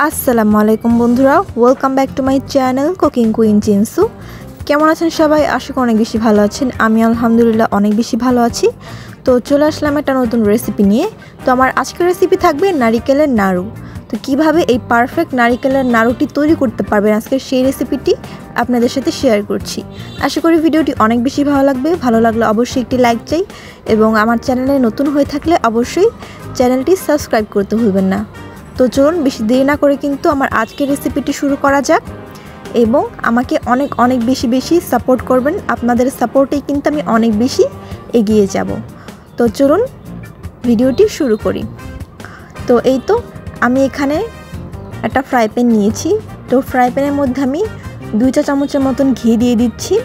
আসসালামু আলাইকুম বন্ধুরা, welcome back to my channel cooking queen Jinsu. কেমন আছেন সবাই? আশা করি অনেক বেশি ভালো আছেন। আমি আলহামদুলিল্লাহ অনেক বেশি ভালো আছি। তো চলে আসলাম একটা নতুন রেসিপি নিয়ে। তো আমার আজকের রেসিপি থাকবে নারিকেলের নাড়ু। তো কিভাবে এই পারফেক্ট নারিকেলের নাড়ুটি তৈরি করতে পারবেন আজকে সেই রেসিপিটি আপনাদের সাথে শেয়ার করছি। আশা করি ভিডিওটি অনেক বেশি ভালো লাগবে। ভালো লাগলে অবশ্যই একটি লাইক চাই এবং আমার চ্যানেলে নতুন হয়ে থাকলে অবশ্যই চ্যানেলটি সাবস্ক্রাইব করতে ভুলবেন না। তো চলুন বেশি দেরি না করে কিন্তু আমার আজকের রেসিপিটি শুরু করা যাক এবং আমাকে অনেক অনেক বেশি সাপোর্ট করবেন। আপনাদের সাপোর্টেই কিন্তু আমি অনেক বেশি এগিয়ে যাব। তো চলুন ভিডিওটি শুরু করি। তো এই তো আমি এখানে একটা ফ্রাই প্যান নিয়েছি। তো ফ্রাই প্যানের মধ্যে আমি 2 চা চামচের মতন ঘি দিয়ে দিচ্ছি।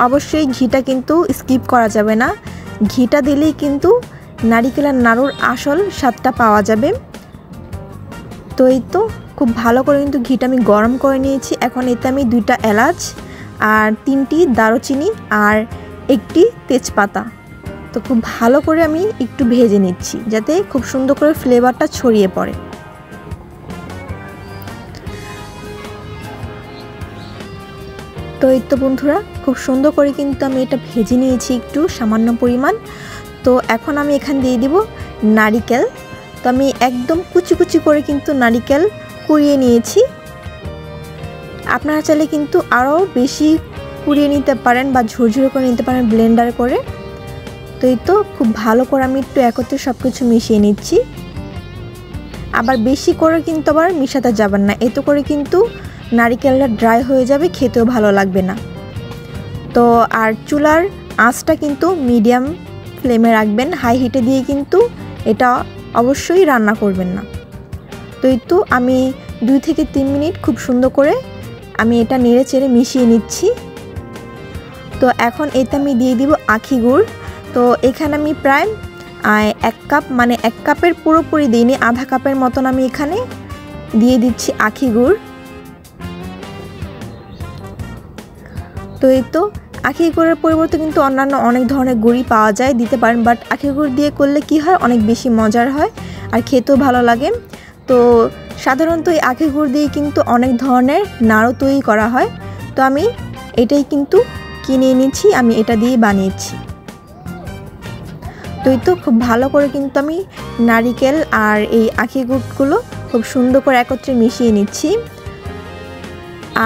অবশ্যই ঘিটা কিন্তু স্কিপ করা যাবে না। ঘিটা দিলেই কিন্তু নারিকেলের নাড়ুর আসল স্বাদটা পাওয়া যাবে। তো এই তো খুব ভালো করে কিন্তু ঘিটা আমি গরম করে নিয়েছি। এখন এতে আমি 2টা এলাচ আর 3টি দারুচিনি আর 1টি তেজপাতা তো খুব ভালো করে আমি একটু ভেজে নিচ্ছি যাতে খুব সুন্দর করে ফ্লেভারটা ছড়িয়ে পড়ে। তো এই তো বন্ধুরা খুব সুন্দর করে কিন্তু আমি এটা ভেজে নিয়েছি একটু সামান্য পরিমাণ। তো এখন আমি এখানে দিয়ে দিব নারিকেল। তো আমি একদম কুচি কুচি করে কিন্তু নারিকেল কুড়িয়ে নিয়েছি। আপনারা চাইলে কিন্তু আরও বেশি কুড়িয়ে নিতে পারেন বা ঝুরঝুরে করে নিতে পারেন ব্লেন্ডার করে। তো এই তো খুব ভালো করে আমি একটু একত্রে সব কিছু মিশিয়ে নিচ্ছি। আবার বেশি করে কিন্তু আবার মিশাতে যাবেন না, এতে করে কিন্তু নারিকেলটা ড্রাই হয়ে যাবে, খেতেও ভালো লাগবে না। তো আর চুলার আঁচটা কিন্তু মিডিয়াম ফ্লেমে রাখবেন, হাই হিটে দিয়ে কিন্তু এটা অবশ্যই রান্না করবেন না। তো এই তো আমি 2 থেকে 3 মিনিট খুব সুন্দর করে আমি এটা নেড়ে চেড়ে মিশিয়ে নিচ্ছি। তো এখন এতে আমি দিয়ে দিব আখি গুড়। তো এখানে আমি প্রায় 1 কাপ মানে 1 কাপের পুরোপুরি দিইনি, আধা কাপের মতন আমি এখানে দিয়ে দিচ্ছি আখি গুড়। তো এই তো আখি গুড়ের পরিবর্তে কিন্তু অন্যান্য অনেক ধরনের গুড়ই পাওয়া যায়, দিতে পারেন, বাট আখি গুড় দিয়ে করলে কি হয় অনেক বেশি মজার হয় আর খেতেও ভালো লাগে। তো সাধারণত এই আখি গুড় দিয়ে কিন্তু অনেক ধরনের নাড়ু তৈরি করা হয়। তো আমি এটাই কিন্তু কিনে এনেছি, আমি এটা দিয়ে বানিয়েছি। তো এই তো খুব ভালো করে কিন্তু আমি নারিকেল আর এই আখি গুড়গুলো খুব সুন্দর করে একত্রে মিশিয়ে নিচ্ছি।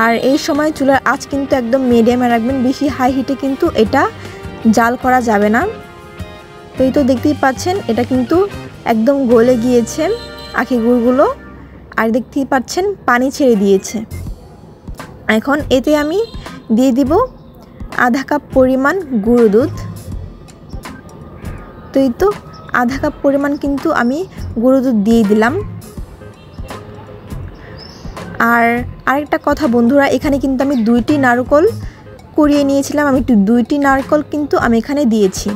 আর এই সময় চুলার আঁচ কিন্তু একদম মিডিয়ামে রাখবেন, বেশি হাই হিটে কিন্তু এটা জাল করা যাবে না। তো এই তো দেখতেই পাচ্ছেন এটা কিন্তু একদম গলে গিয়েছে আখি গুড়গুলো, আর দেখতেই পাচ্ছেন পানি ছেড়ে দিয়েছে। এখন এতে আমি দিয়ে দিব আধা কাপ পরিমাণ গুঁড়ো দুধ। তো এই তো আধা কাপ পরিমাণ কিন্তু আমি গুঁড়ো দুধ দিয়ে দিলাম। আর আরেকটা কথা বন্ধুরা, এখানে কিন্তু আমি 2টি নারকেল কুড়িয়ে নিয়েছিলাম, আমি 2টি নারকেল কিন্তু আমি এখানে দিয়েছি।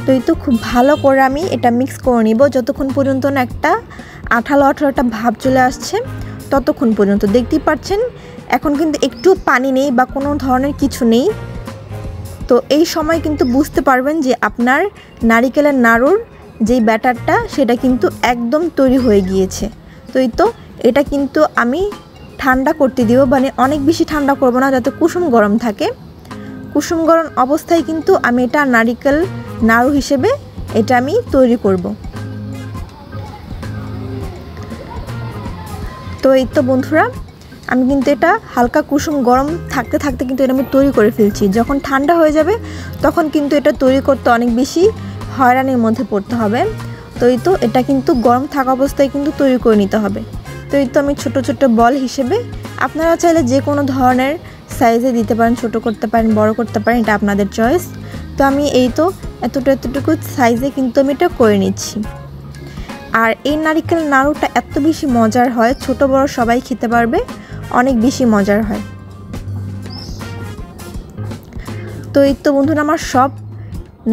তো এই তো খুব ভালো করে আমি এটা মিক্স করে নিব যতক্ষণ পর্যন্ত না একটা আঠালো একটা ভাব চলে আসছে ততক্ষণ পর্যন্ত। দেখতেই পাচ্ছেন এখন কিন্তু একটু পানি নেই বা কোনো ধরনের কিছু নেই। তো এই সময় কিন্তু বুঝতে পারবেন যে আপনার নারিকেলের নাড়ুর যেই ব্যাটারটা সেটা কিন্তু একদম তৈরি হয়ে গিয়েছে। তো এই তো এটা কিন্তু আমি ঠান্ডা করতে দিব, মানে অনেক বেশি ঠান্ডা করব না, যাতে কুসুম গরম থাকে। কুসুম গরম অবস্থায় কিন্তু আমি এটা নারিকেল নাড়ু হিসেবে এটা আমি তৈরি করব। তো এই তো বন্ধুরা আমি কিন্তু এটা হালকা কুসুম গরম থাকতে থাকতে কিন্তু এটা আমি তৈরি করে ফেলছি। যখন ঠান্ডা হয়ে যাবে তখন কিন্তু এটা তৈরি করতে অনেক বেশি হয়রানির মধ্যে পড়তে হবে। তো এই তো এটা কিন্তু গরম থাকা অবস্থায় কিন্তু তৈরি করে নিতে হবে। তো এই তো আমি ছোট ছোট বল হিসেবে, আপনারা চাইলে যে কোনো ধরনের সাইজে দিতে পারেন, ছোট করতে পারেন, বড় করতে পারেন, এটা আপনাদের চয়েস। তো আমি এই তো এতটুকু সাইজে কিন্তু আমি এটা করে নিচ্ছি। আর এই নারিকেল নাড়ুটা এত বেশি মজার হয়, ছোট বড় সবাই খেতে পারবে, অনেক বেশি মজার হয়। তো এই তো বন্ধুরা আমার সব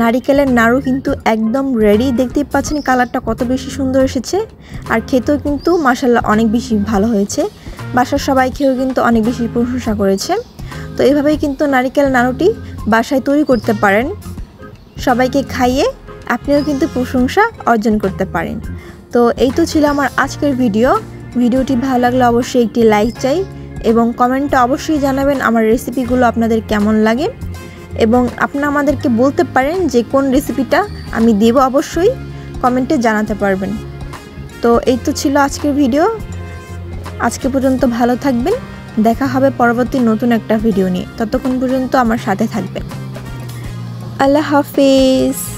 নারিকেলের নাড়ু কিন্তু একদম রেডি। দেখতেই পাচ্ছেন কালারটা কত বেশি সুন্দর এসেছে আর খেতেও কিন্তু মাশাআল্লাহ অনেক বেশি ভালো হয়েছে। বাসার সবাই খেয়েও কিন্তু অনেক বেশি প্রশংসা করেছে। তো এইভাবেই কিন্তু নারিকেল নাড়ুটি বাসায় তৈরি করতে পারেন, সবাইকে খাইয়ে আপনিও কিন্তু প্রশংসা অর্জন করতে পারেন। তো এই তো ছিল আমার আজকের ভিডিও। ভিডিওটি ভালো লাগলে অবশ্যই একটি লাইক চাই এবং কমেন্টে অবশ্যই জানাবেন আমার রেসিপিগুলো আপনাদের কেমন লাগে এবং আপনারা আমাদেরকে বলতে পারেন যে কোন রেসিপিটা আমি দেব, অবশ্যই কমেন্টে জানাতে পারবেন। তো এই তো ছিল আজকের ভিডিও। আজকে পর্যন্ত ভালো থাকবেন, দেখা হবে পরবর্তী নতুন একটা ভিডিও নিয়ে। ততক্ষণ পর্যন্ত আমার সাথে থাকবেন। আল্লাহ হাফেজ।